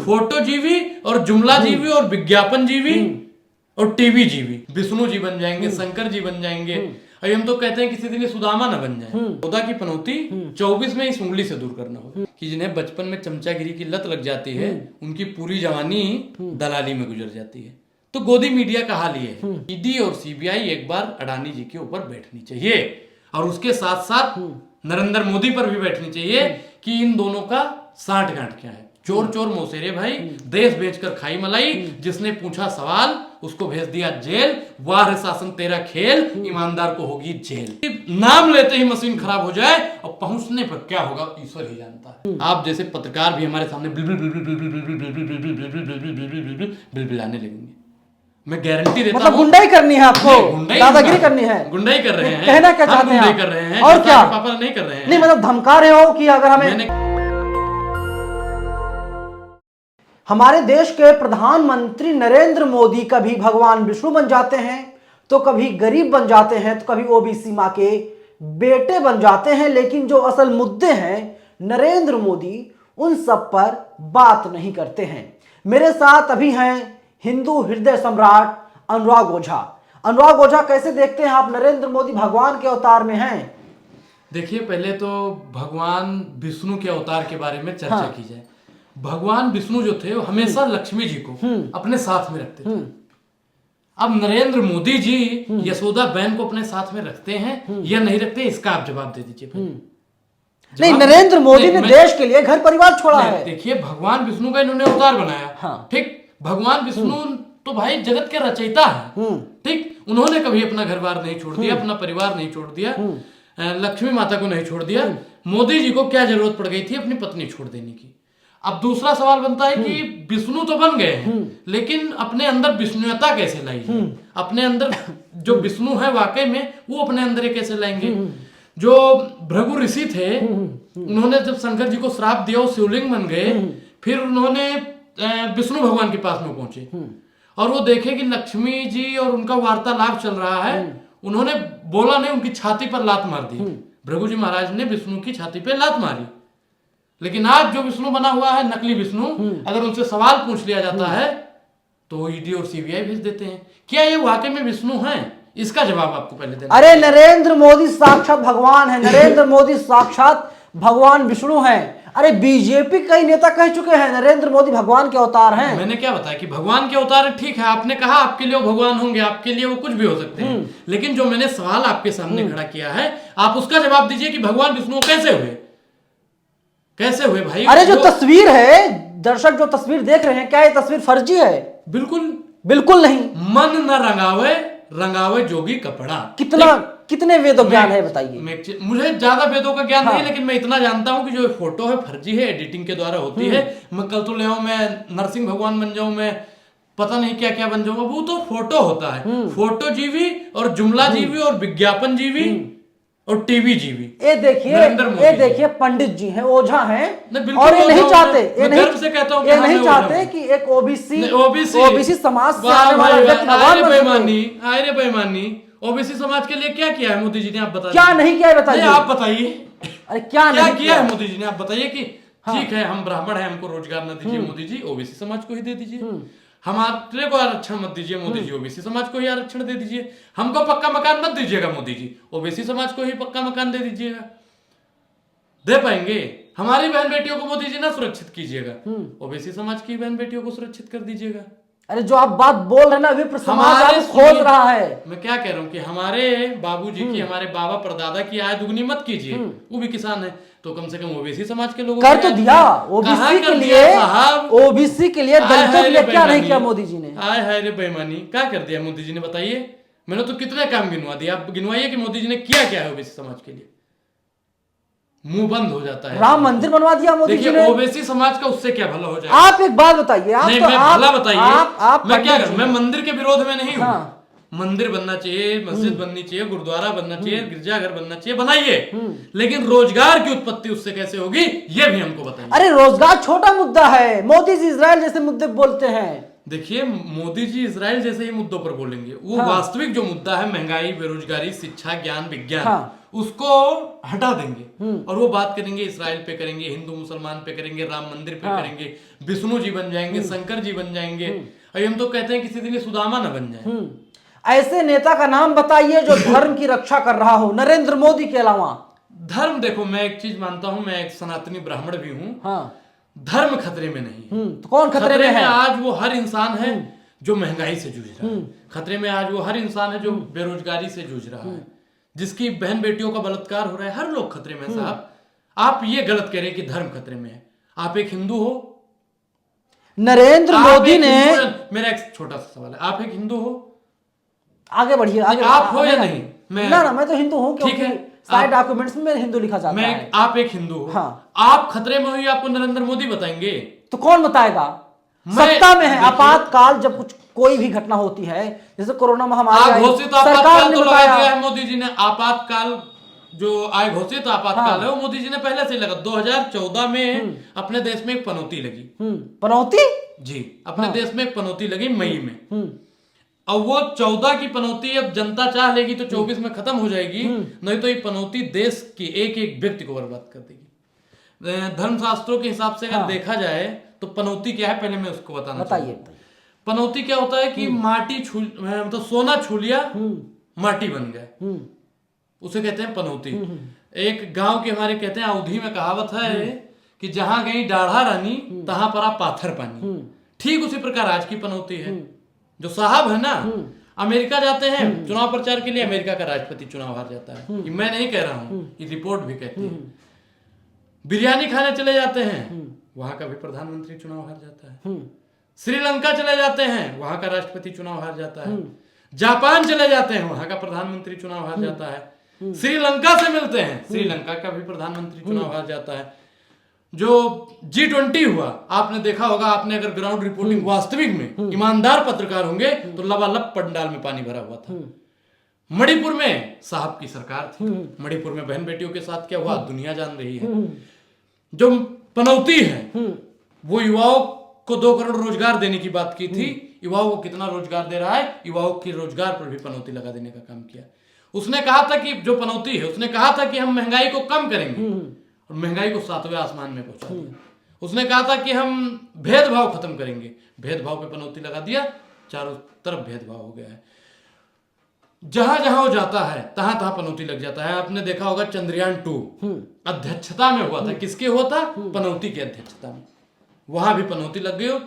Photo जीवी और जुमला जीवी और विज्ञापन जीवी और टीवी जीवी। विष्णु जी बन जाएंगे, शंकर जी बन जाएंगे। अभी हम तो कहते हैं किसी दिन सुदामा न बन जाए। खुदा की पनौती 24 में इस उंगली से दूर करना होगा कि जिन्हें बचपन में चमचागिरी की लत लग जाती है, उनकी पूरी जवानी दलाली में गुजर जाती है। तो गोदी मीडिया का हाल ये है, ईडी और सीबीआई एक बार अडानी जी के ऊपर बैठनी चाहिए और उसके साथ साथ नरेंद्र मोदी पर भी बैठनी चाहिए कि इन दोनों का साठ गांठ क्या है। चोर चोर मौसेरे भाई, देश बेचकर खाई मलाई, जिसने पूछा सवाल उसको भेज दिया जेल। वाह शासन तेरा खेल, ईमानदार को होगी जेल। नाम लेते ही मशीन खराब हो जाए और पहुंचने पर क्या होगा ईश्वर ही जानता है। आप जैसे पत्रकार भी हमारे सामने बिलबिलाने लगेंगे। मैं गारंटी देता हूं, गुंडाई करनी है आपको, दादागिरी करनी है, गुंडाई कर रहे हैं, कहना क्या चाहते हैं, कर रहे हैं और क्या पापा नहीं कर रहे हैं। नहीं मतलब धमका रहे हो कि अगर हमें हमारे देश के प्रधानमंत्री नरेंद्र मोदी कभी भगवान विष्णु बन जाते हैं, तो कभी गरीब बन जाते हैं, तो कभी ओबीसी मां के बेटे बन जाते हैं, लेकिन जो असल मुद्दे हैं नरेंद्र मोदी उन सब पर बात नहीं करते हैं। मेरे साथ अभी हैं हिंदू हृदय सम्राट अनुराग ओझा। अनुराग ओझा, कैसे देखते हैं आप नरेंद्र मोदी भगवान के अवतार में हैं? देखिए, पहले तो भगवान विष्णु के अवतार के बारे में चर्चा की जाए। भगवान विष्णु जो थे वो हमेशा लक्ष्मी जी को अपने साथ में रखते थे। अब नरेंद्र मोदी जी यशोदा बहन को अपने साथ में रखते हैं या नहीं रखते, इसका आप जवाब दे दीजिए। नहीं, नरेंद्र मोदी ने देश के लिए घर परिवार छोड़ा है। देखिए, भगवान विष्णु का इन्होंने अवतार बनाया, ठीक। भगवान विष्णु तो भाई जगत के रचयिता है, ठीक। उन्होंने कभी अपना घर बार नहीं छोड़ दिया, अपना परिवार नहीं छोड़ दिया, लक्ष्मी माता को नहीं छोड़ दिया। मोदी जी को क्या जरूरत पड़ गई थी अपनी पत्नी छोड़ देने की? अब दूसरा सवाल बनता है कि विष्णु तो बन गए हैं, लेकिन अपने अंदर विष्णुता कैसे लाई है? अपने अंदर जो विष्णु है वाकई में वो अपने अंदर कैसे लाएंगे? जो भृगु ऋषि थे, उन्होंने जब शंकर जी को श्राप दिया, वो शिवलिंग बन गए। फिर उन्होंने विष्णु भगवान के पास में पहुंचे और वो देखे कि लक्ष्मी जी और उनका वार्तालाप चल रहा है। उन्होंने बोला नहीं, उनकी छाती पर लात मार दी। भृगु जी महाराज ने विष्णु की छाती पर लात मारी। लेकिन आज जो विष्णु बना हुआ है, नकली विष्णु, अगर उनसे सवाल पूछ लिया जाता है तो ईडी और सीबीआई भेज देते हैं। क्या ये वाकई में विष्णु हैं? इसका जवाब आपको पहले देना। अरे नरेंद्र मोदी साक्षात भगवान है, नरेंद्र मोदी साक्षात भगवान विष्णु हैं। अरे बीजेपी कई नेता कह चुके हैं नरेंद्र मोदी भगवान के अवतार हैं। मैंने क्या बताया कि भगवान के अवतार है, ठीक है। आपने कहा आपके लिए वो भगवान होंगे, आपके लिए वो कुछ भी हो सकते हैं, लेकिन जो मैंने सवाल आपके सामने खड़ा किया है, आप उसका जवाब दीजिए कि भगवान विष्णु कैसे हुए, कैसे हुए भाई? अरे जो तस्वीर है, दर्शक जो तस्वीर देख रहे हैं, क्या ये तस्वीर फर्जी है? बिल्कुल बिल्कुल नहीं। मन न रंगावे, रंगावे जोगी कपड़ा। कितने वेदों ज्ञान है बताइए? मुझे ज्यादा वेदों का ज्ञान नहीं, लेकिन मैं इतना जानता हूं कि जो फोटो है फर्जी है, एडिटिंग के द्वारा होती है। मैं कल तो ले आऊं, मैं नरसिंह भगवान बन जाऊं, मैं पता नहीं क्या क्या बन जाऊंगा, वो तो फोटो होता है। फोटो जीवी और जुमला जीवी और विज्ञापन जीवी और टीवी जीवी। ये देखिए पंडित जी हैं, ओझा हैं, और ये नहीं चाहते, ये नहीं चाहते कि एक ओबीसी समाज से आने वाला व्यक्ति भगवान बन सके। बेईमानी ओबीसी समाज के लिए क्या किया है मोदी जी ने? आप बताइए। क्या नहीं किया है बताइए। आप बताइए। अरे क्या नहीं किया है मोदी जी ने? आप बताइए कि ठीक है हम ब्राह्मण हैं, हमको रोजगार न दीजिए मोदी जी, ओबीसी समाज को ही दे दीजिए। हमारे को आरक्षण मत दीजिए मोदी जी, ओबीसी समाज को ही आरक्षण दे दीजिए। हमको पक्का मकान मत दीजिएगा मोदी जी, ओबीसी समाज को ही पक्का मकान दे दीजिएगा। दे पाएंगे? हमारी बहन बेटियों को मोदी जी ना सुरक्षित कीजिएगा, ओबीसी समाज की बहन बेटियों को सुरक्षित कर दीजिएगा। अरे जो आप बात बोल रहे हैं ना, विप्र समाज आपको खोज रहा है। मैं क्या कह रहा हूँ कि हमारे बाबूजी की, हमारे बाबा परदादा की आय दुगनी मत कीजिए। वो भी किसान है, तो कम से कम ओबीसी समाज के लोगों कर तो दिया। ओबीसी के लिए, ओबीसी के लिए, दलितों के लिए क्या नहीं किया मोदी जी ने? आय हाय रे बेईमानी, क्या कर दिया मोदी जी ने बताइए? मैंने तो कितने काम गिनवा दिए, आप गिनवाइए कि मोदी जी ने क्या क्या है ओबीसी समाज के लिए। मुंह बंद हो जाता है। राम मंदिर बनवा दिया मोदी जी ने। ओबीसी समाज का उससे क्या भला हो जाएगा? आप एक बात बताइए। भला बताइए। मैं क्या करूं? मैं मंदिर के विरोध में नहीं हूं। मंदिर बनना चाहिए, मस्जिद बननी चाहिए, गुरुद्वारा बनना चाहिए, गिरजाघर बनना चाहिए, बनाइए। लेकिन रोजगार की उत्पत्ति उससे कैसे होगी, ये भी हमको बताइए। अरे रोजगार छोटा मुद्दा है, मोदी जी इजराइल जैसे मुद्दे बोलते हैं। देखिए, मोदी जी इजराइल जैसे ही मुद्दों पर बोलेंगे, वो वास्तविक जो मुद्दा है, महंगाई, बेरोजगारी, शिक्षा, ज्ञान, विज्ञान, उसको हटा देंगे और वो बात करेंगे इसराइल पे करेंगे, हिंदू मुसलमान पे करेंगे, राम मंदिर पे करेंगे, विष्णु जी बन जाएंगे, शंकर जी बन जाएंगे, और हम तो कहते हैं किसी दिन ये सुदामा न बन जाए। ऐसे नेता का नाम बताइए जो धर्म की रक्षा कर रहा हो, नरेंद्र मोदी के अलावा। धर्म, देखो मैं एक चीज मानता हूं, मैं एक सनातनी ब्राह्मण भी हूं। हाँ। धर्म खतरे में नहीं है। तो कौन खतरे में है? आज वो हर इंसान है जो महंगाई से जूझ रहा है। खतरे में आज वो हर इंसान है जो बेरोजगारी से जूझ रहा है, जिसकी बहन बेटियों का बलात्कार हो रहा है। हर लोग खतरे में। साहब आप ये गलत कह रहे हैं कि धर्म खतरे में है। आप एक हिंदू हो, नरेंद्र मोदी ने, मेरा एक छोटा सा सवाल है, आप एक हिंदू हो? आगे बढ़िए, आगे। आप हो या नहीं? मैं तो हिंदू हूं, क्योंकि साइड डॉक्यूमेंट्स में हिंदू लिखा जाता है। आप एक हिंदू हो। हाँ। आप खतरे में हो ये आपको नरेंद्र मोदी बताएंगे? तो कौन बताएगा? सत्ता में है। आपातकाल जब कुछ कोई भी घटना होती है, जैसे कोरोना महामारी आई, घोषित आपातकाल तो लगा दिया है मोदी जी ने। आपातकाल जो आय घोषित आपातकाल है वो मोदी जी ने पहले से लगा। 2014 में अपने देश में एक पनौती लगी। पनौती? जी, अपने देश में एक पनौती लगी मई में। अब वो 14 की पनौती अब जनता चाह लेगी तो 24 में खत्म हो जाएगी, नहीं तो ये पनौती देश के एक एक व्यक्ति को बर्बाद कर देगी। धर्मशास्त्रों के हिसाब से अगर देखा जाए तो पनौती क्या है, पहले मैं उसको बताना बताइए। पनौती क्या होता है कि माटी मतलब सोना छू लिया, माटी बन गया, उसे कहते हैं पनौती। एक गांव के हमारे कहते हैं अवधी में कहावत है कि जहां गई दाढ़ा रानी तहां परा पाथर पानी। ठीक उसी प्रकार आज की पनौती है। जो साहब है ना, अमेरिका जाते हैं चुनाव प्रचार के लिए, अमेरिका का राष्ट्रपति चुनाव हार जाता है। ये मैं नहीं कह रहा हूं, ये रिपोर्ट भी कहती है। बिरयानी खाने चले जाते हैं, वहां का भी प्रधानमंत्री चुनाव हार जाता है। श्रीलंका चले जाते हैं, वहां का राष्ट्रपति चुनाव हार जाता है। जापान चले जाते हैं, वहां का प्रधानमंत्री चुनाव हार जाता है। श्रीलंका से मिलते हैं, श्रीलंका का भी प्रधानमंत्री चुनाव हार जाता है। जो G20 हुआ, आपने देखा होगा, आपने अगर ग्राउंड रिपोर्टिंग वास्तविक में ईमानदार पत्रकार होंगे तो लबालब पंडाल में पानी भरा हुआ था। मणिपुर में साहब की सरकार थी, मणिपुर में बहन बेटियों के साथ क्या हुआ दुनिया जान रही है। जो पनौती है वो युवाओं को 2 करोड़ रोजगार देने की बात की थी, युवाओं को कितना रोजगार दे रहा है? युवाओं के रोजगार पर भी पनौती लगा देने का काम किया। उसने कहा था कि जो पनौती है, उसने कहा था कि हम महंगाई को कम करेंगे और महंगाई को 7वें आसमान में पहुंचा दिया। उसने कहा था कि हम भेदभाव खत्म करेंगे, भेदभाव पे पनौती लगा दिया, चारों तरफ भेदभाव हो गया है। जहां जहां वो जाता है तहां तहां पनौती लग जाता है। आपने देखा होगा चंद्रयान 2 अध्यक्षता में हुआ था, किसके हुआ था? पनौती की अध्यक्षता में। वहां भी पनौती लग गई।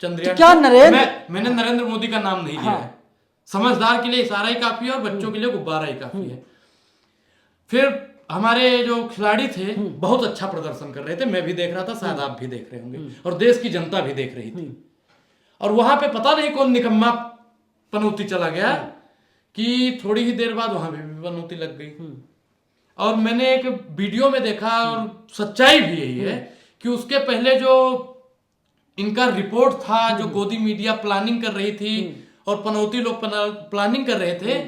चंद्रयान क्या मैंने नरेंद्र मोदी का नाम नहीं लिया है। समझदार के लिए इशारा ही काफी है और बच्चों के लिए गुब्बारा ही काफी है। फिर हमारे जो खिलाड़ी थे बहुत अच्छा प्रदर्शन कर रहे थे, मैं भी देख रहा था, शायद आप भी देख रहे होंगे और देश की जनता भी देख रही थी। और वहां पे पता नहीं कौन निकम्मा पनौती चला गया कि थोड़ी ही देर बाद वहां भी पनौती लग गई। और मैंने एक वीडियो में देखा और सच्चाई भी यही है कि उसके पहले जो इनका रिपोर्ट था, जो गोदी मीडिया प्लानिंग कर रही थी और पनौती लोग प्लानिंग कर रहे थे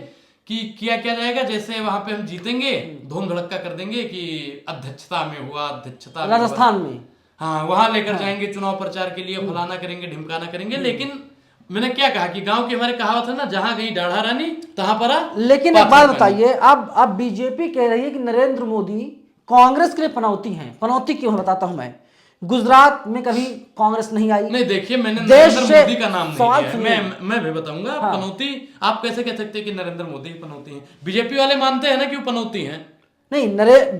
कि किया क्या जाएगा, जैसे वहां पे हम जीतेंगे धूम धड़क्का कर देंगे कि अध्यक्षता में हुआ, अध्यक्षता राजस्थान में, हाँ वहां लेकर जाएंगे चुनाव प्रचार के लिए, फलाना करेंगे ढिमकाना करेंगे। लेकिन मैंने क्या कहा कि गांव की हमारे कहावत है ना, जहां गई दाढ़ा रानी तहां परा। लेकिन एक बात बताइए, अब बीजेपी कह रही है कि नरेंद्र मोदी कांग्रेस के लिए पनौती हैं। पनौती क्यों बताता हूं मैं। गुजरात में कभी कांग्रेस नहीं आई। नहीं देखिए, मैंने नरेंद्र मोदी का नाम नहीं लिया है। मैं भी बताऊंगा। हाँ। पनौती आप कैसे कह सकते हैं कि नरेंद्र मोदी पनौती हैं? बीजेपी वाले मानते हैं ना कि वो पनौती हैं। नहीं,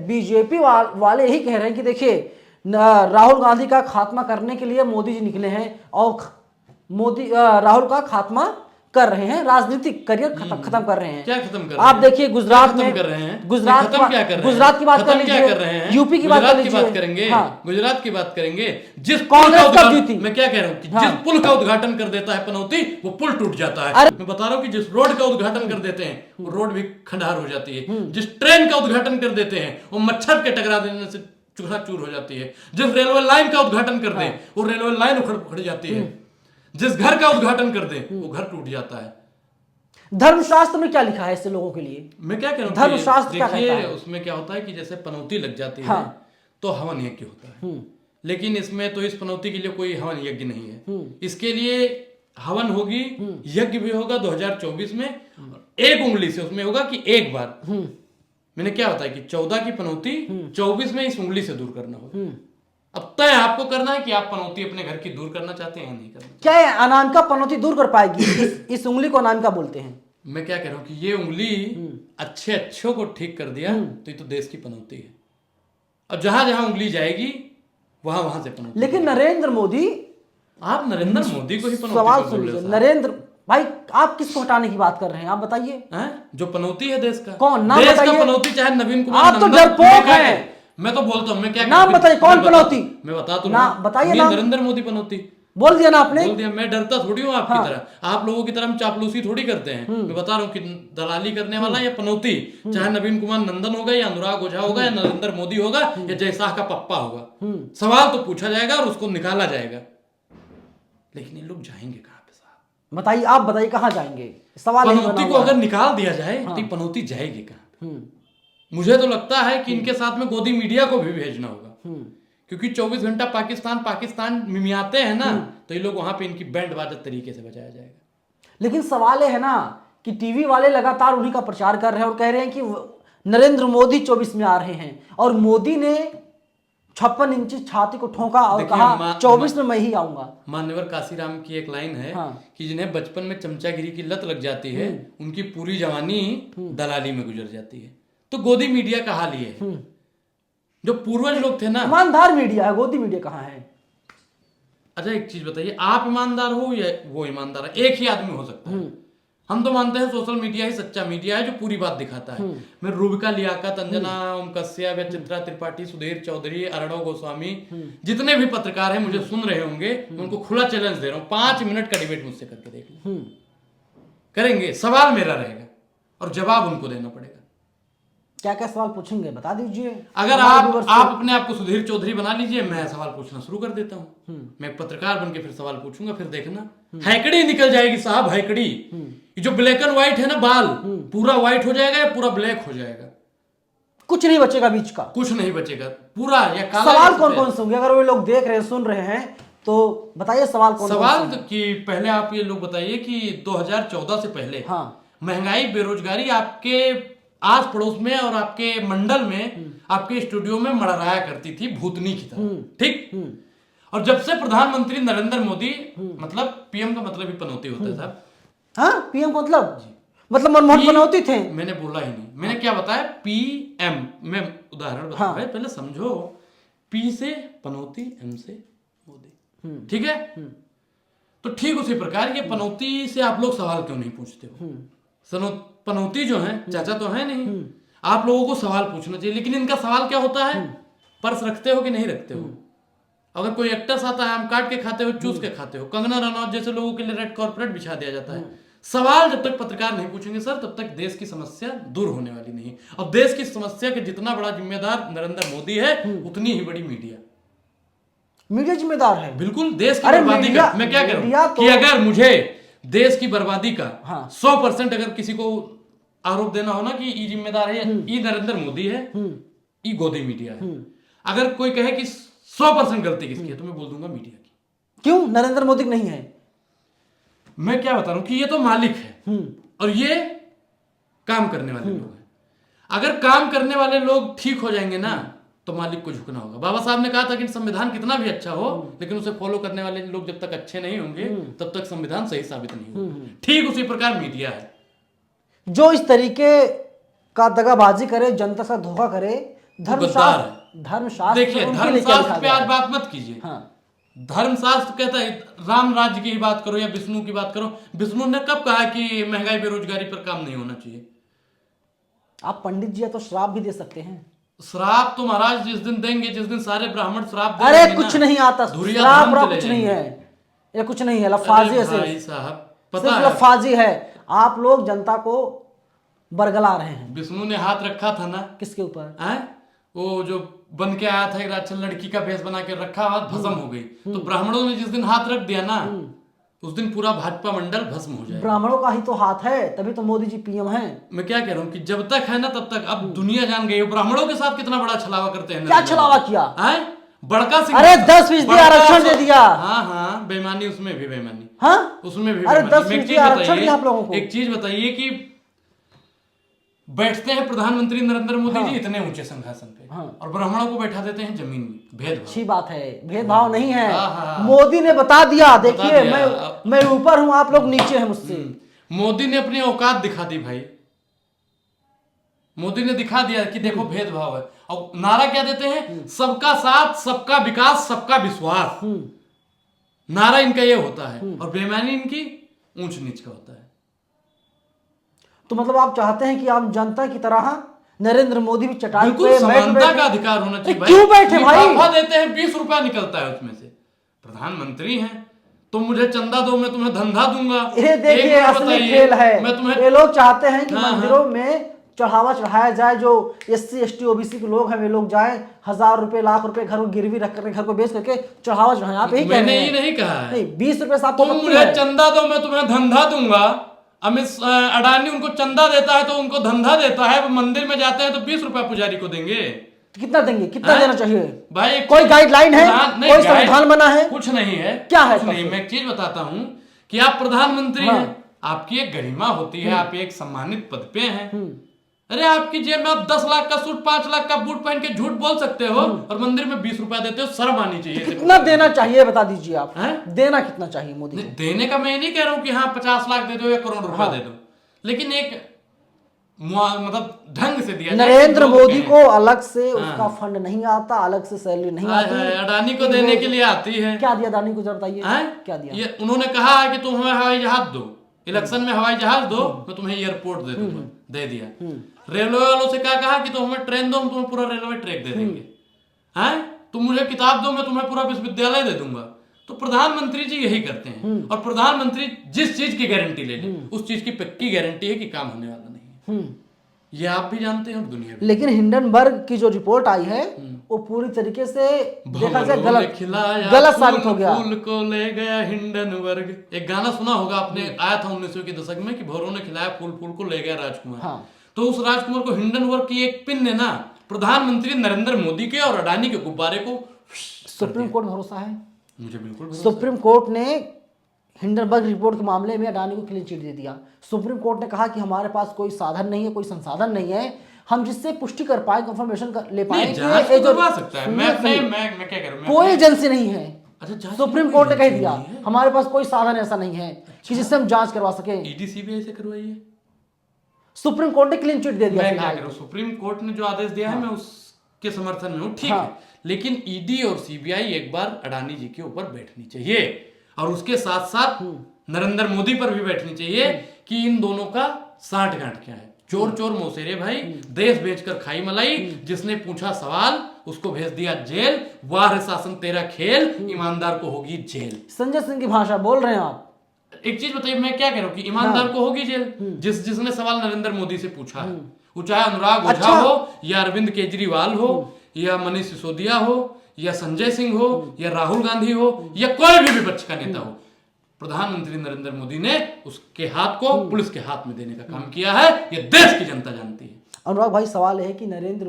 बीजेपी वाले यही कह रहे हैं कि देखिए राहुल गांधी का खात्मा करने के लिए मोदी जी निकले हैं और मोदी राहुल का खात्मा कर रहे हैं, राजनीतिक करियर खत्म कर रहे हैं। क्या खत्म कर रहे हैं? आप देखिए गुजरात में कर रहे हैं, गुजरात खत्म क्या कर रहे हैं? गुजरात की बात कर लीजिए, क्या कर रहे हैं? यूपी की बात करेंगे। हाँ। गुजरात की बात करेंगे। जिस कांग्रेस कब जीती? मैं क्या कह रहा हूँ कि जिस पुल का उद्घाटन कर देता है पनौती, वो पुल टूट जाता है। मैं बता रहा हूँ कि जिस रोड का उद्घाटन कर देते हैं वो रोड भी खंडार हो जाती है। जिस ट्रेन का उद्घाटन कर देते हैं वो मच्छर के टकरा देने से चूर हो जाती है। जिस रेलवे लाइन का उद्घाटन कर दे वो रेलवे लाइन उखड़ जाती है। जिस घर का उद्घाटन कर दे वो घर टूट जाता है। धर्मशास्त्र में क्या लिखा है ऐसे लोगों के लिए? मैं क्या कह रहा हूँ, धर्मशास्त्र क्या कहता है? उसमें क्या होता है कि जैसे पनौती लग जाती है तो हवन यज्ञ होता है। लेकिन इसमें तो इस पनौती के लिए कोई हवन यज्ञ नहीं है। इसके लिए हवन होगी, यज्ञ भी होगा 2024 में। एक उंगली से उसमें होगा कि एक बार मैंने क्या बताया कि 14 की पनौती 24 में इस उंगली से दूर करना होगा। अब तय आपको करना है कि आप पनौती अपने घर की दूर करना चाहते हैं या नहीं करना। क्या है अनामिका पनौती दूर कर पाएगी? इस उंगली को अनामिका बोलते हैं। मैं क्या कह रहा हूं कि ये उंगली अच्छे अच्छों को ठीक कर दिया तो ये तो देश की पनौती है। अब जहां जहां उंगली जाएगी वहां वहां से पनौती। लेकिन नरेंद्र मोदी, आप नरेंद्र मोदी को ही पनौती सवाल बोल सुन रहे हो लीजिए, साहब। नरेंद्र भाई आप किसको हटाने की बात कर रहे हैं? आप बताइए। हैं? जो पनौती है देश का, कौन? नाम देश का बताइए। पनौती चाहे नवीन कुमार आप तो नंदन, डरपोक मैं क्या हैं। कह- मैं तो बोलता हूं, मैं क्या नाम कह- बताइए, कौन पनौती? मैं बता तो ना रहा हूं। बताइए ये नाम। नरेंद्र मोदी पनौती बोल दिया ना आपने। बोल दिया। मैं डरता थोड़ी हूँ आपकी तरह, आप लोगों की तरह हम चापलूसी थोड़ी करते हैं। मैं बता रहा हूँ कि दलाली करने वाला या पनौती, चाहे नवीन कुमार नंदन होगा या अनुराग ओझा होगा या नरेंद्र मोदी होगा या जयशाह का पप्पा होगा, सवाल तो पूछा जाएगा और उसको निकाला जाएगा। लेकिन ये लोग जाएंगे कहाँ पे साहब? बताइए, आप बताइए कहाँ जाएंगे? सवाल यही बना पनौती को हुआ है। अगर निकाल दिया जाए तो ये पनौती जाएगी कहाँ? मुझे तो लगता है कि इनके साथ में गोदी मीडिया को भी भेजना होगा, क्योंकि 24 घंटा पाकिस्तान पाकिस्तान मिमियाते हैं ना, तो ये लोग वहां पे इनकी बैंड बाजा तरीके से बजाया जाएगा। लेकिन सवाल ये है ना कि टीवी वाले लगातार उन्हीं का प्रचार कर रहे हैं और कह रहे हैं कि नरेंद्र मोदी 24 में आ रहे हैं, और मोदी ने 56 इंची छाती को ठोका और देखिए, कहा 24 में मैं ही आऊंगा। मान्यवर काशीराम की एक लाइन है हाँ। कि जिन्हें बचपन में चमचागिरी की लत लग जाती है उनकी पूरी जवानी दलाली में गुजर जाती है। तो गोदी मीडिया का हाल ये है। जो पूर्वज लोग थे ना, ईमानदार मीडिया है, गोदी मीडिया कहाँ है? अच्छा एक चीज बताइए, आप ईमानदार हो या वो ईमानदार है? एक ही आदमी हो सकता है। हम तो मानते हैं सोशल मीडिया ही सच्चा मीडिया है जो पूरी बात दिखाता है। मैं रूबिका लियाकत, अंजना ओम कश्यप या चित्रा त्रिपाठी, सुधीर चौधरी, अर्णव गोस्वामी, जितने भी पत्रकार हैं मुझे सुन रहे होंगे, मैं उनको खुला चैलेंज दे रहा हूँ, 5 मिनट का डिबेट मुझसे करके देख लो। करेंगे, सवाल मेरा रहेगा और जवाब उनको देना पड़ेगा। क्या क्या सवाल पूछेंगे बता दीजिए। अगर आप अपने आप को सुधीर चौधरी बना लीजिए, मैं सवाल पूछना शुरू कर देता हूँ। मैं एक पत्रकार बन के फिर सवाल पूछूंगा, फिर देखना हैकड़ी निकल जाएगी साहब, हैकड़ी। ये जो ब्लैक एंड व्हाइट है ना, बाल पूरा व्हाइट हो जाएगा या पूरा ब्लैक हो जाएगा? कुछ नहीं बचेगा बीच का, कुछ नहीं बचेगा, पूरा या काला। सवाल कौन कौन से होंगे? अगर वो लोग देख रहे हैं, सुन रहे हैं, तो बताइए सवाल कौन सवाल कौन से? कि पहले आप ये लोग बताइए कि 2014 से पहले महंगाई बेरोजगारी आपके आस पड़ोस में और आपके मंडल में, आपके स्टूडियो में मड़राया करती थी भूतनी की तरह, ठीक? और जब से प्रधानमंत्री नरेंद्र मोदी, मतलब पीएम का मतलब ही पनौती होता है साहब। हाँ, पीएम मतलब मनमोहन पनौती थे। मैंने बोला ही नहीं, मैंने क्या बताया? पीएम। मैं उदाहरण बता रहा हूं, पहले समझो। पी से पनौती, एम से मोदी, ठीक है? तो ठीक उसी प्रकार ये पनौती से आप लोग सवाल क्यों नहीं पूछते हो? पनौती जो है चाचा तो है नहीं, आप लोगों को सवाल पूछना चाहिए। लेकिन इनका सवाल क्या होता है? पर्स रखते हो कि नहीं रखते हो? अगर कोई एक्टर्स आता है, आम काट के खाते हो, चूस के खाते हो। कंगना रनौत जैसे लोगों के लिए रेड कॉर्पोरेट बिछा दिया जाता है। सवाल जब तक पत्रकार नहीं पूछेंगे सर, तब तक देश की समस्या दूर होने वाली नहीं। और देश की समस्या के जितना बड़ा जिम्मेदार नरेंद्र मोदी है, उतनी ही बड़ी मीडिया जिम्मेदार है। बिल्कुल, देश की बर्बादी का। मैं क्या कह रहा हूं कि अगर मुझे देश की बर्बादी का 100% अगर किसी को आरोप देना हो ना कि ये जिम्मेदार है, ये नरेंद्र मोदी है, ये गोदी मीडिया है। अगर कोई कहे कि 100% गलती किसकी है, तो मैं बोल दूंगा मीडिया की। क्यों नरेंद्र मोदी नहीं है? मैं क्या बता रहा हूं कि ये तो मालिक है और ये काम करने वाले लोग हैं। अगर काम करने वाले लोग ठीक हो जाएंगे ना, तो मालिक को झुकना होगा। बाबा साहब ने कहा था कि संविधान कितना भी अच्छा हो, लेकिन उसे फॉलो करने वाले लोग जब तक अच्छे नहीं होंगे, तब तक संविधान सही साबित नहीं होगा। ठीक उसी प्रकार मीडिया है, जो इस तरीके का दगाबाजी करे, जनता से धोखा करे। धर्मशास्त्र देखिए, धर्मशास्त्र पे आज बात मत कीजिए। धर्मशास्त्र कहता है राम राज्य की ही बात करो या विष्णु की बात करो। विष्णु ने कब कहा कि महंगाई बेरोजगारी पर काम नहीं होना चाहिए? आप पंडित जी तो श्राप भी दे सकते हैं। श्राप तो महाराज जिस दिन देंगे, जिस दिन सारे ब्राह्मण श्राप देंगे, अरे कुछ नहीं आता, श्राप कुछ नहीं है, ये कुछ नहीं है, लफाजी है सिर्फ लफाजी है। आप लोग जनता को बरगला रहे हैं। विष्णु ने हाथ रखा था ना किसके ऊपर? वो जो बन के आया था एक राक्षस, लड़की का भेष बना के रखा, हाथ भस्म हो गई। तो ब्राह्मणों ने जिस दिन हाथ रख दिया ना, उस दिन पूरा भाजपा मंडल भस्म हो जाएगा। ब्राह्मणों का ही तो हाथ है, तभी तो मोदी जी पीएम हैं। मैं क्या कह रहा हूँ कि जब तक है ना तब तक। अब दुनिया जान गई ब्राह्मणों के साथ कितना बड़ा छलावा करते हैं। क्या छलावा किया? बड़का सिंह, अरे 10% आरक्षण दे दिया। हाँ, बेईमानी, उसमें भी बेईमानी। हाँ, उसमें भी अरे 10% आरक्षण दिया आप लोगों को। एक चीज बताइए कि बैठते हैं प्रधानमंत्री नरेंद्र मोदी जी इतने ऊंचे सिंहासन पे, और ब्राह्मणों को बैठा देते हैं जमीन में। भेदभाव, अच्छी बात है, भेदभाव नहीं है। मोदी ने बता दिया, देखिए मैं ऊपर हूं, आप लोग नीचे हैं मुझसे। मोदी ने अपनी औकात दिखा दी भाई, मोदी ने दिखा दिया कि देखो भेदभाव है। और नारा क्या देते हैं, सबका साथ, सबका विकास, सबका विश्वास। नारा इनका ये होता है, और बेईमानी इनकी ऊंच नीच का होता है। तो मतलब आप चाहते हैं कि आम जनता की तरह नरेंद्र मोदी भी चटाई पे समानता का अधिकार होना चाहिए भाई। क्यों बैठे भाई? देते हैं 20 रुपया निकलता है उसमें से, प्रधानमंत्री हैं, तुम मुझे चंदा दो, मैं तुम्हें धंधा दूंगा। ये देखिए असली खेल है। ये लोग चाहते हैं कि मंदिरों में चढ़ावा चढ़ाया जाए, जो SC ST OBC के लोग हैं वे लोग जाएं, 1000 रुपए, लाख रुपए घर को गिरवी रख करके, घर को बेच करके चढ़ावा चढ़ाएं। आप यही मैंने ही नहीं कहा है, 20 रुपए साथ तुम मुझे चंदा दो, मैं तुम्हें धंधा दूंगा। अमित अडानी उनको चंदा देता है तो उनको धंधा देता है, मंदिर में जाते हैं तो 20 रुपया पुजारी को देंगे। कितना देंगे, कितना देना चाहिए भाई? कोई गाइडलाइन है, कोई संविधान बना है? कुछ नहीं है। क्या है? नहीं, मैं एक चीज बताता हूँ कि आप प्रधानमंत्री हैं, आपकी एक गरिमा होती है, आप एक सम्मानित पद पे हैं। अरे आपकी जेब में आप 10 लाख का सूट, 5 लाख का बूट पहन के झूठ बोल सकते हो, और मंदिर में 20 रुपया देते हो। शर्म आनी चाहिए। कितना देना चाहिए बता दीजिए आप, देना कितना चाहिए मोदी? देने का मैं नहीं कह रहा हूँ कि हाँ 50 लाख दे दो या करोड़ रुपया दे दो, लेकिन एक मतलब ढंग से दिया। नरेंद्र मोदी को अलग से उसका फंड नहीं आता, अलग से सैलरी नहीं आती, अडानी को देने के लिए आती है। क्या दिया अडानी को, जरा बताइए क्या दिया? ये उन्होंने कहा है कि तुम हमें हवाई जहाज दो, इलेक्शन में हवाई जहाज दो, मैं तुम्हें एयरपोर्ट दे दूंगा, दे दिया। रेलवे वालों से क्या कहा कि तुम हमें ट्रेन दो, हम तुम्हें पूरा रेलवे ट्रैक दे देंगे। हैं, तुम मुझे किताब दो, मैं तुम्हें पूरा विश्वविद्यालय दे दूंगा। तो प्रधानमंत्री जी यही करते हैं, और प्रधानमंत्री जिस चीज की गारंटी ले ले, उस चीज की पक्की गारंटी है कि काम होने वाला नहीं है। ये आप भी जानते हैं और दुनिया भी। लेकिन हिंडनबर्ग की जो रिपोर्ट आई है वो पूरी तरीके से देखा जाए गलत साबित हो गया। फूल को ले गया हिंडनबर्ग, एक गाना सुना होगा आपने, आया था 1900 के दशक में, कि भौरों ने खिलाया फूल, फूल को ले गया राजकुमार। हाँ। तो उस राजकुमार को हिंडनबर्ग की एक पिन ने ना प्रधानमंत्री नरेंद्र मोदी के और अडानी के गुब्बारे को। सुप्रीम कोर्ट भरोसा है मुझे, बिल्कुल सुप्रीम कोर्ट ने हिंडनबर्ग रिपोर्ट के मामले में अडानी को क्लीन चिट दे दिया। सुप्रीम कोर्ट ने कहा कि हमारे पास कोई साधन नहीं है, कोई संसाधन नहीं है, हम जिससे पुष्टि कर पाए, कंफर्मेशन ले पाए कि कोई एजेंसी नहीं है। सुप्रीम कोर्ट ने कह दिया हमारे पास कोई साधन ऐसा नहीं है कि जिससे हम जांच करवा सके। ईडी सीबीआई से करवाइए। सुप्रीम कोर्ट ने क्लीन चिट दे दिया। मैं क्या करूं, सुप्रीम कोर्ट ने जो आदेश दिया है मैं उसके समर्थन में हूं, ठीक है, लेकिन ईडी और सीबीआई एक बार अडानी जी के ऊपर बैठनी चाहिए, और उसके साथ साथ नरेंद्र मोदी पर भी बैठनी चाहिए कि इन दोनों का साठ गांठ क्या है। चोर चोर मौसेरे भाई, देश बेचकर खाई मलाई, जिसने पूछा सवाल उसको भेज दिया जेल। वाह शासन तेरा खेल, ईमानदार को होगी जेल। संजय सिंह की भाषा बोल रहे हैं आप। एक चीज बताइए, मैं क्या कह रहा हूँ कि ईमानदार को होगी जेल, जिसने सवाल नरेंद्र मोदी से पूछा है, वो चाहे अनुराग ओझा हो या अरविंद केजरीवाल हो या मनीष सिसोदिया हो या संजय सिंह हो या राहुल गांधी हो या कोई भी विपक्ष का नेता हो, प्रधानमंत्री नरेंद्र मोदी ने उसके हाथ को पुलिस के हाथ में देने का काम किया है। ये देश की जनता जानती है। अनुराग भाई, सवाल है कि नरेंद्र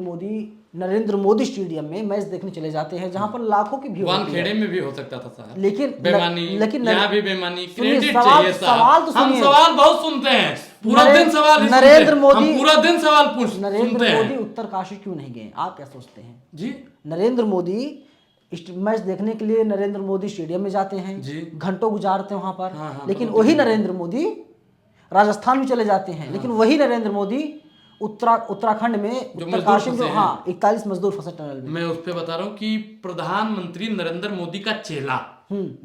मोदी स्टेडियम में मैच देखने चले जाते हैं जहां पर लाखों की भीड़ होती है। खेड़े में भी हो सकता था साहब, लेकिन यहाँ भी बेईमानी। क्रेडिट चाहिए साहब, हम सवाल बहुत सुनते हैं, पूरा दिन सवाल नरेंद्र मोदी, हम पूरा दिन सवाल पूछते हैं। नरेंद्र मोदी उत्तरकाशी क्यों नहीं गए, आप क्या सोचते हैं जी? नरेंद्र मोदी मैच देखने के लिए नरेंद्र मोदी स्टेडियम में जाते हैं, घंटों गुजारते हैं वहां पर। हाँ, लेकिन वही नरेंद्र मोदी राजस्थान में चले जाते हैं। लेकिन वही नरेंद्र मोदी उत्तराखंड में उत्तरकाशी में 41 मजदूर फंसे टनल में। मैं उस पे बता रहा हूँ कि प्रधानमंत्री नरेंद्र मोदी का चेला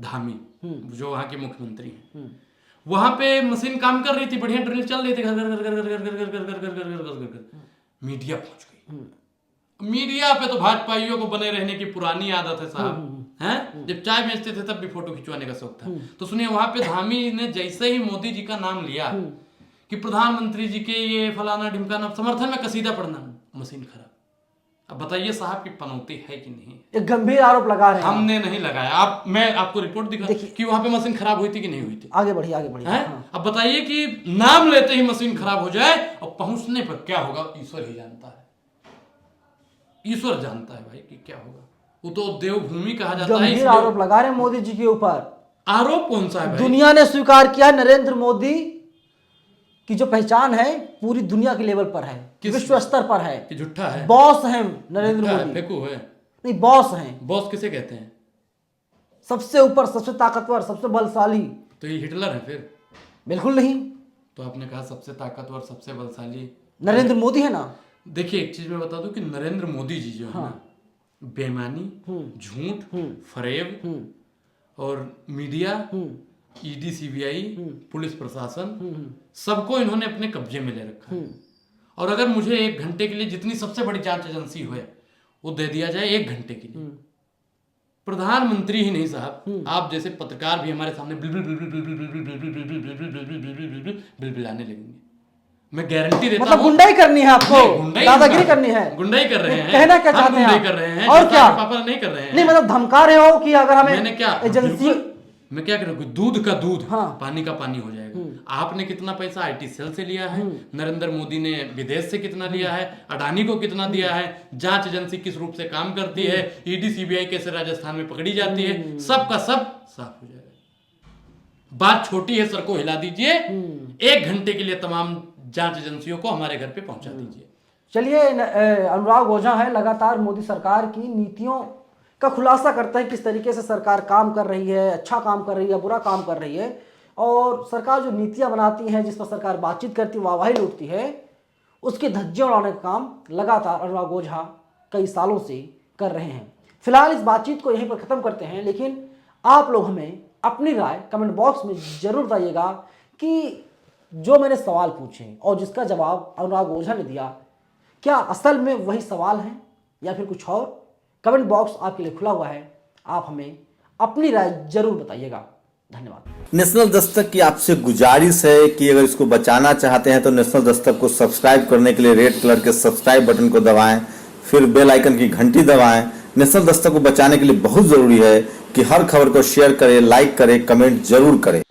धामी, जो वहां के मुख्यमंत्री हैं, वहां पे मशीन काम कर रही थी, बढ़िया ड्रिल चल रही थी, मीडिया पहुंच गई। मीडिया पे तो भाजपाइयों को बने रहने की पुरानी आदत है साहब, हैं? जब चाय बेचते थे तब भी फोटो खिंचवाने का शौक था। तो सुनिए, वहां पे धामी ने जैसे ही मोदी जी का नाम लिया कि प्रधानमंत्री जी के ये फलाना ढिमकाना समर्थन में कसीदा पढ़ना, मशीन खराब। अब बताइए साहब की पनौती है कि नहीं? एक गंभीर आरोप लगा रहे हैं। हमने नहीं लगाया, मैं आपको रिपोर्ट दिखा कि वहां पे मशीन खराब हुई थी कि नहीं हुई थी। आगे बढ़िए, आगे बढ़िए। अब बताइए कि नाम लेते ही मशीन खराब हो जाए और पहुंचने पर क्या होगा, ईश्वर ही जानता है। ईश्वर जानता है भाई कि क्या होगा। वो तो देवभूमि कहा जाता है। गंभीर आरोप लगा रहे हैं मोदी जी के ऊपर। आरोप कौन सा है भाई? दुनिया ने स्वीकार किया नरेंद्र मोदी की जो पहचान है पूरी दुनिया के लेवल पर है, विश्व स्तर पर है कि झूठा है, बॉस हैं नरेंद्र मोदी, फेंकू है, नहीं बॉस हैं। बॉस किसे कहते हैं? सबसे ऊपर, सबसे ताकतवर, सबसे बलशाली। तो ये हिटलर है फिर? बिल्कुल नहीं। तो आपने कहा सबसे ताकतवर, सबसे बलशाली नरेंद्र मोदी है ना। देखिए एक चीज मैं बता दूं कि नरेंद्र मोदी जी जो है ना, बेईमानी, झूठ, फरेब और मीडिया, ईडी, सीबीआई, पुलिस प्रशासन, सबको इन्होंने अपने कब्जे में ले रखा है। और अगर मुझे 1 घंटे के लिए जितनी सबसे बड़ी जांच एजेंसी हुए वो दे दिया जाए 1 घंटे के लिए, प्रधानमंत्री ही नहीं साहब, आप जैसे पत्रकार भी हमारे सामने बिलबिलाने लगेंगे। मैं गारंटी देता हूं। मतलब गुंडाई करनी है आपको, दादागिरी करनी है, गुंडाई कर रहे हैं, कहना क्या चाहते हैं? गुंडाई कर रहे हैं और क्या? पापा नहीं कर रहे हैं। नहीं मतलब धमका रहे हो कि अगर हमें मैंने क्या एजेंसी, मैं क्या करूँ, दूध का दूध, हाँ। पानी का पानी हो जाएगा। आपने कितना पैसा आईटी सेल से लिया है, नरेंद्र मोदी ने विदेश से कितना लिया है, अडानी को कितना दिया है, जांच एजेंसी किस रूप से काम करती है, ईडी सीबीआई कैसे राजस्थान में पकड़ी जाती है, सब का सब साफ हो जाएगा। बात छोटी है, सर को हिला दीजिए, 1 घंटे के लिए तमाम जांच एजेंसियों को हमारे घर पे पहुंचा दीजिए। चलिए अनुराग ओझा है, लगातार मोदी सरकार की नीतियों का खुलासा करते हैं, किस तरीके से सरकार काम कर रही है, अच्छा काम कर रही है, बुरा काम कर रही है। और सरकार जो नीतियां बनाती है, जिस पर सरकार बातचीत करती है, वाहवाही लूटती है, उसके धज्जियां उड़ाने का काम लगातार अनुराग ओझा कई सालों से कर रहे हैं। फिलहाल इस बातचीत को यहीं पर ख़त्म करते हैं, लेकिन आप लोग हमें अपनी राय कमेंट बॉक्स में ज़रूर बताइएगा कि जो मैंने सवाल पूछे और जिसका जवाब अनुराग ओझा ने दिया, क्या असल में वही सवाल हैं या फिर कुछ और? कमेंट बॉक्स आपके लिए खुला हुआ है, आप हमें अपनी राय जरूर बताइएगा। धन्यवाद। नेशनल दस्तक की आपसे गुजारिश है कि अगर इसको बचाना चाहते हैं तो नेशनल दस्तक को सब्सक्राइब करने के लिए रेड कलर के सब्सक्राइब बटन को दबाएं, फिर बेल आइकन की घंटी दबाएं। नेशनल दस्तक को बचाने के लिए बहुत जरूरी है कि हर खबर को शेयर करें, लाइक करें, कमेंट जरूर करें।